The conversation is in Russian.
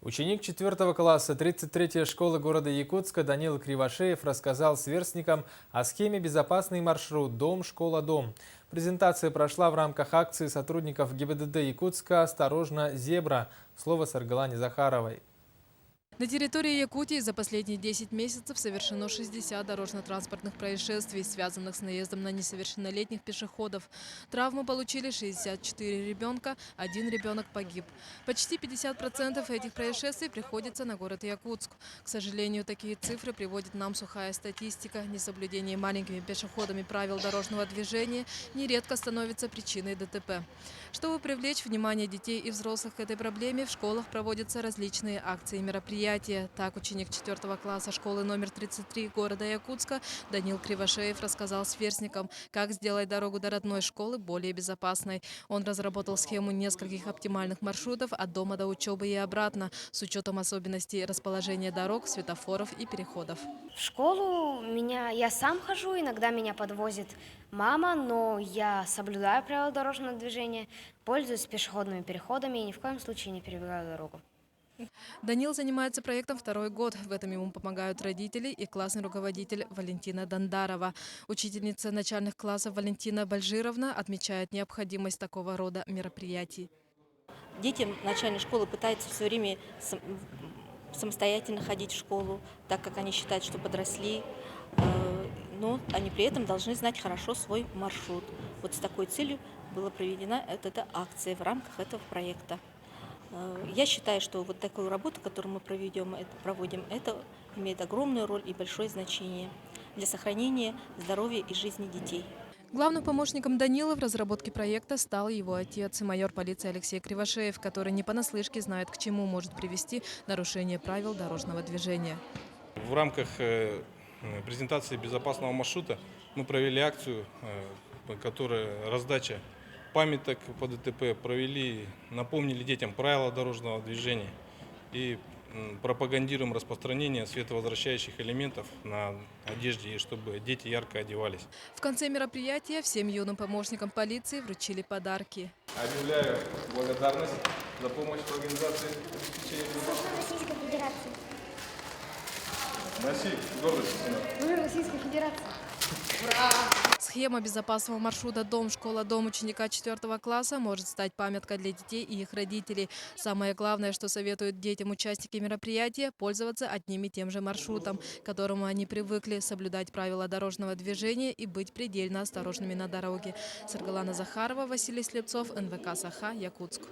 Ученик 4 класса 33-й школы города Якутска Данил Кривошеев рассказал сверстникам о схеме «Безопасный маршрут. Дом, школа, дом». Презентация прошла в рамках акции сотрудников ГИБДД Якутска «Осторожно, зебра». Слово Саргалане Захаровой. На территории Якутии за последние 10 месяцев совершено 60 дорожно-транспортных происшествий, связанных с наездом на несовершеннолетних пешеходов. Травмы получили 64 ребенка, один ребенок погиб. Почти 50% этих происшествий приходится на город Якутск. К сожалению, такие цифры приводит нам сухая статистика. Несоблюдение маленькими пешеходами правил дорожного движения нередко становится причиной ДТП. Чтобы привлечь внимание детей и взрослых к этой проблеме, в школах проводятся различные акции и мероприятия. Так, ученик 4 класса школы номер 33 города Якутска Данил Кривошеев рассказал сверстникам, как сделать дорогу до родной школы более безопасной. Он разработал схему нескольких оптимальных маршрутов от дома до учебы и обратно, с учетом особенностей расположения дорог, светофоров и переходов. В школу я сам хожу, иногда меня подвозит мама, но я соблюдаю правила дорожного движения, пользуюсь пешеходными переходами и ни в коем случае не перебегаю дорогу. Данил занимается проектом второй год. В этом ему помогают родители и классный руководитель Валентина Дандарова. Учительница начальных классов Валентина Бальжировна отмечает необходимость такого рода мероприятий. Дети начальной школы пытаются все время самостоятельно ходить в школу, так как они считают, что подросли, но они при этом должны знать хорошо свой маршрут. Вот с такой целью была проведена эта акция в рамках этого проекта. Я считаю, что вот такую работу, которую мы проводим, это имеет огромную роль и большое значение для сохранения здоровья и жизни детей. Главным помощником Данила в разработке проекта стал его отец, майор полиции Алексей Кривошеев, который не понаслышке знает, к чему может привести нарушение правил дорожного движения. В рамках презентации безопасного маршрута мы провели акцию, которая раздача памяток по ДТП, напомнили детям правила дорожного движения и пропагандируем распространение световозвращающих элементов на одежде, и чтобы дети ярко одевались. В конце мероприятия всем юным помощникам полиции вручили подарки. Объявляю благодарность за помощь в организации обеспечения безопасности. Российской Федерации. Носи гордость. Мир Российской Федерации. Схема безопасного маршрута «Дом, школа, дом» ученика 4 класса может стать памяткой для детей и их родителей. Самое главное, что советуют детям участники мероприятия, пользоваться одним и тем же маршрутом, к которому они привыкли, соблюдать правила дорожного движения и быть предельно осторожными на дороге. Саргалана Захарова, Василий Слепцов, НВК «Саха», Якутск.